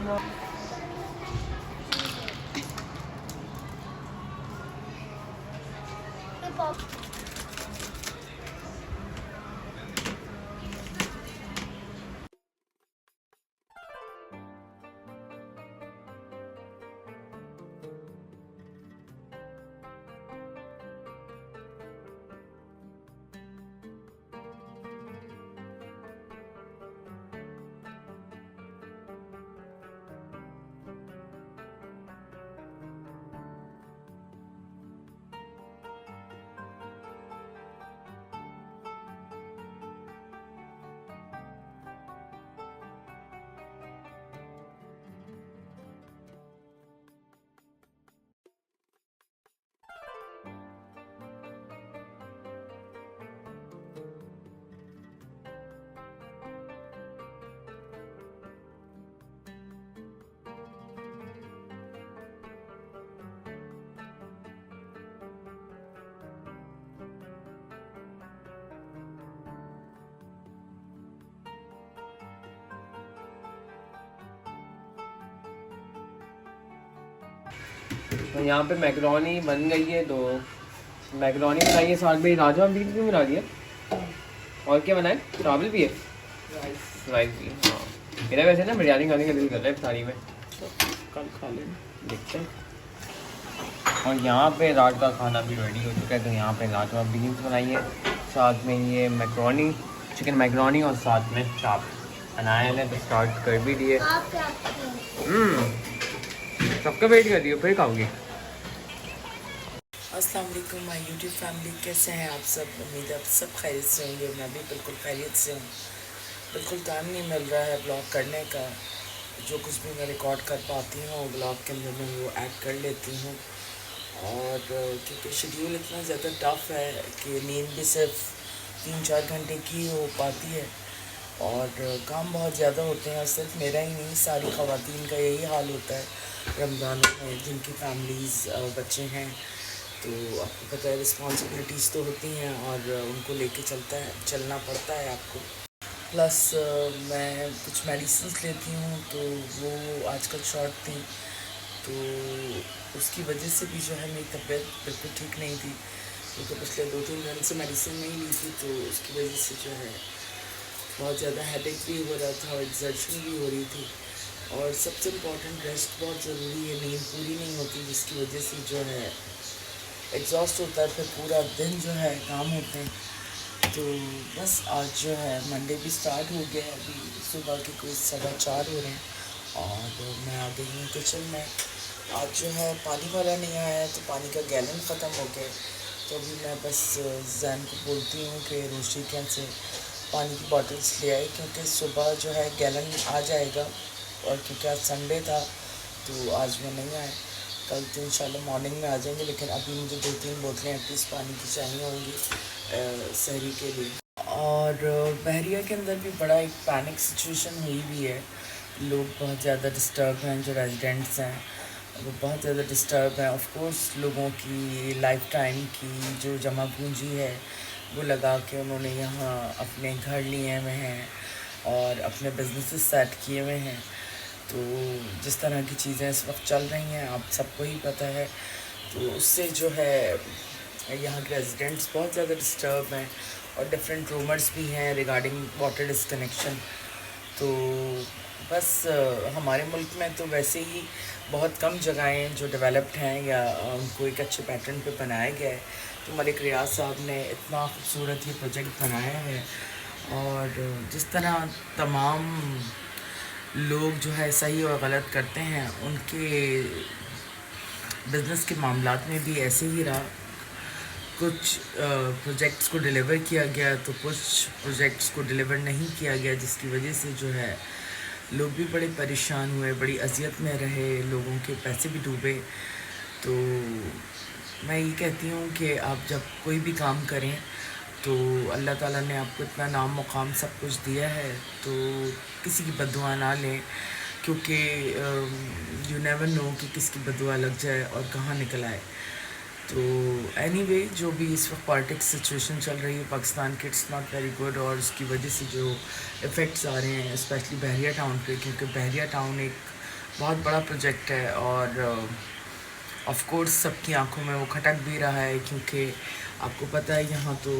तो यहाँ पे मैकरोनी बन गई है, तो मैकरोनी बनाई है, साथ में राजमा भी क्यों बना दिया, और क्या बनाए, चावल भी है, राइस भी। हाँ मेरा वैसे ना बिरयानी खाने का दिल कर रहा है थाली में, तो कल खा लेंगे, देखते हैं। और यहाँ पे रात का खाना भी रेडी हो चुका है, तो यहाँ पे राजमा बीन्स बनाई है, साथ में ये मैकरोनी, चिकन मैकरोनी, और साथ में चाप बनाए हैं, तो स्टार्ट कर भी दिए। सबका वेट कर रही हो, फिर खाऊंगी। अस्सलाम वालेकुम माय यूट्यूब फैमिली, कैसे हैं आप सब? उम्मीद है आप सब खैरियत से होंगे। मैं भी बिल्कुल खैरियत से हूँ। बिल्कुल टाइम नहीं मिल रहा है ब्लॉग करने का। जो कुछ भी मैं रिकॉर्ड कर पाती हूँ ब्लॉग के अंदर मैं वो ऐड कर लेती हूँ। और क्योंकि शेड्यूल इतना ज़्यादा टफ है कि नींद भी सिर्फ 3-4 घंटे की हो पाती है, और काम बहुत ज़्यादा होते हैं। और सिर्फ मेरा ही नहीं, सारी ख़वातीन का यही हाल होता है रमज़ानों में, जिनकी फैमिलीज़ बच्चे हैं। तो आपको पता है रिस्पॉन्सिबिलिटीज़ तो होती हैं, और उनको लेके चलना पड़ता है आपको। प्लस मैं कुछ मेडिसिन लेती हूँ, तो वो आजकल शॉर्ट थी, तो उसकी वजह से भी जो है मेरी तबीयत बिल्कुल ठीक नहीं थी, क्योंकि पिछले 2-3 दिन से मेडिसिन नहीं ली थी, तो उसकी वजह से जो है बहुत ज़्यादा हेडेक भी हो रहा था और एग्जर्शन भी हो रही थी। और सबसे इम्पॉर्टेंट रेस्ट बहुत ज़रूरी है, नींद पूरी नहीं होती, जिसकी वजह से जो है एग्जॉस्ट होता है, फिर पूरा दिन जो है काम होते हैं। तो बस आज जो है मंडे भी स्टार्ट हो गया है, अभी सुबह के कोई 4:15 हो रहे हैं, और मैं आ गई हूँ किचन में। आज जो है पानी वाला नहीं आया है, तो पानी का गैलन ख़त्म हो गया, तो अभी मैं बस जैन को बोलती हूँ कि रोशी कैन से पानी की बॉटल्स ले आए, क्योंकि सुबह जो है गैलन आ जाएगा, और क्योंकि आज संडे था तो आज वो नहीं आए। कल तो इंशाल्लाह मॉर्निंग में आ जाएंगे, लेकिन अभी मुझे 2-3 बोतलें एटलीस्ट पानी की चाहिए होंगी सहरी के लिए। और बहरिया के अंदर भी बड़ा एक पैनिक सिचुएशन हुई भी है। लोग बहुत ज़्यादा डिस्टर्ब हैं, जो रेजिडेंट्स हैं वो बहुत ज़्यादा डिस्टर्ब हैं। ऑफ कोर्स लोगों की लाइफ टाइम की जो जमा पूंजी है वो लगा के उन्होंने यहाँ अपने घर लिए हुए हैं और अपने बिजनेसेस सेट किए हुए हैं। तो जिस तरह की चीज़ें इस वक्त चल रही हैं आप सबको ही पता है, तो उससे जो है यहाँ के रेजिडेंट्स बहुत ज़्यादा डिस्टर्ब हैं, और डिफरेंट रूमर्स भी हैं रिगार्डिंग वाटर डिस्कनेक्शन। तो बस हमारे मुल्क में तो वैसे ही बहुत कम जगहें जो डेवलप्ड हैं या उनको एक अच्छे पैटर्न पे बनाया गया है। तो मलिक रियाज साहब ने इतना खूबसूरत ये प्रोजेक्ट बनाया है, और जिस तरह तमाम लोग जो है सही और गलत करते हैं, उनके बिज़नेस के मामलात में भी ऐसे ही रहा। कुछ प्रोजेक्ट्स को डिलीवर किया गया, तो कुछ प्रोजेक्ट्स को डिलीवर नहीं किया गया, जिसकी वजह से जो है लोग भी बड़े परेशान हुए, बड़ी अज़ियत में रहे, लोगों के पैसे भी डूबे। तो मैं ये कहती हूँ कि आप जब कोई भी काम करें तो अल्लाह ताला ने आपको इतना नाम मुकाम सब कुछ दिया है, तो किसी की बद्दुआ ना लें, क्योंकि यू नेवर नो कि किसकी बद्दुआ लग जाए और कहाँ निकल आए। तो एनीवे जो भी इस वक्त पॉलिटिक्स सिचुएशन चल रही है पाकिस्तान की, इट्स नॉट वेरी गुड, और उसकी वजह से जो इफ़ेक्ट्स आ रहे हैं स्पेशली बहरिया टाउन पे, क्योंकि बहरिया टाउन एक बहुत बड़ा प्रोजेक्ट है और ऑफ कोर्स सबकी आंखों में वो खटक भी रहा है, क्योंकि आपको पता है यहाँ तो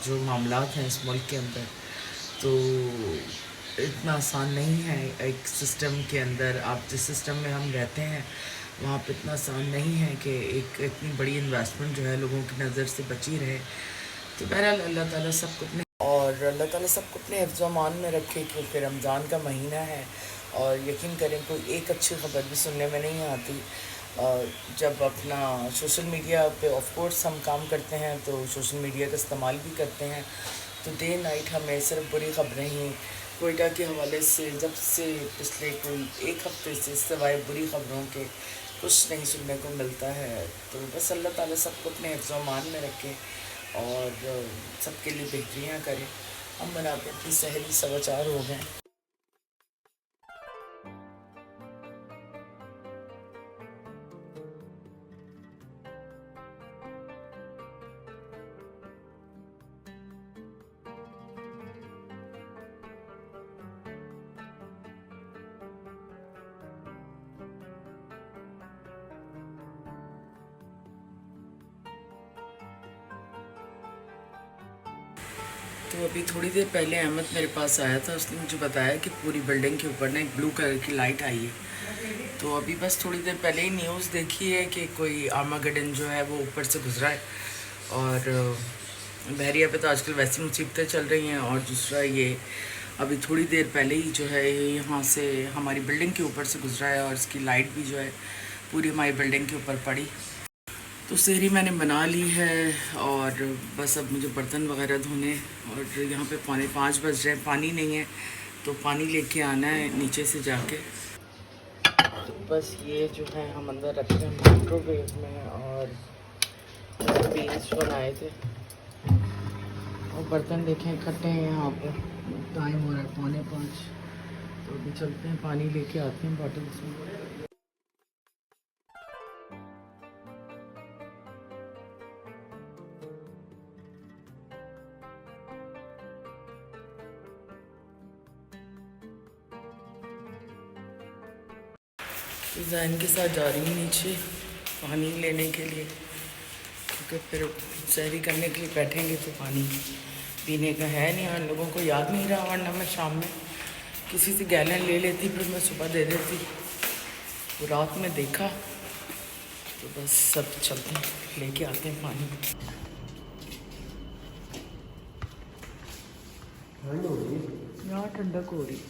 जो मामलात हैं इस मुल्क के अंदर, तो इतना आसान नहीं है। एक सिस्टम के अंदर आप जिस सिस्टम में हम रहते हैं वहाँ पे इतना आसान नहीं है कि एक इतनी बड़ी इन्वेस्टमेंट जो है लोगों की नज़र से बची रहे। तो बहरहाल अल्लाह ताला सबको अपने हिफ्ज़ व अमान में रखे, क्योंकि रमज़ान का महीना है और यकीन करें कोई एक अच्छी ख़बर भी सुनने में नहीं आती। जब अपना सोशल मीडिया पे ऑफ कोर्स हम काम करते हैं तो सोशल मीडिया का इस्तेमाल भी करते हैं, तो डे नाइट हमें सिर्फ बुरी ख़बरें ही कोयटा के हवाले से जब से पिछले कोई एक हफ्ते से सिवाय बुरी ख़बरों के कुछ नहीं सुनने को मिलता है। तो बस अल्लाह ताला सबको अपने हिफ्ज़ व अमान में रखे और सबके लिए बेहतरियाँ करें। हम बनाते अपनी सहरी 4:15 हो गए। तो अभी थोड़ी देर पहले अहमद मेरे पास आया था, उसने मुझे बताया कि पूरी बिल्डिंग के ऊपर ना एक ब्लू कलर की लाइट आई है। तो अभी बस थोड़ी देर पहले ही न्यूज़ देखी है कि कोई आर्मागेडन जो है वो ऊपर से गुजरा है। और बहरिया पे तो आजकल वैसी मुसीबतें चल रही हैं, और दूसरा ये अभी थोड़ी देर पहले ही जो है यहाँ से हमारी बिल्डिंग के ऊपर से गुजरा है और इसकी लाइट भी जो है पूरी हमारी बिल्डिंग के ऊपर पड़ी। तो सहरी मैंने बना ली है और बस अब मुझे बर्तन वगैरह धोने, और यहाँ पे 4:45 बज रहे हैं, पानी नहीं है तो पानी लेके आना है नीचे से जाके। तो बस ये जो है हम अंदर रखते हैं माइक्रोवेव में, और बीन्स बनाए थे और बर्तन देखें इकट्ठे हैं यहाँ पे। टाइम हो रहा है 4:45, तो अभी चलते हैं पानी लेके आते हैं बॉटल्स में। जैन के साथ जा रही हूँ नीचे पानी लेने के लिए, क्योंकि फिर सहरी करने के लिए बैठेंगे तो पानी पीने का है नहीं, और लोगों को याद नहीं रहा, वरना मैं शाम में किसी से गैलन ले लेती, फिर मैं सुबह दे देती। तो रात में देखा, तो बस सब चलते हैं लेके आते हैं पानी। यहाँ ठंडक हो रही।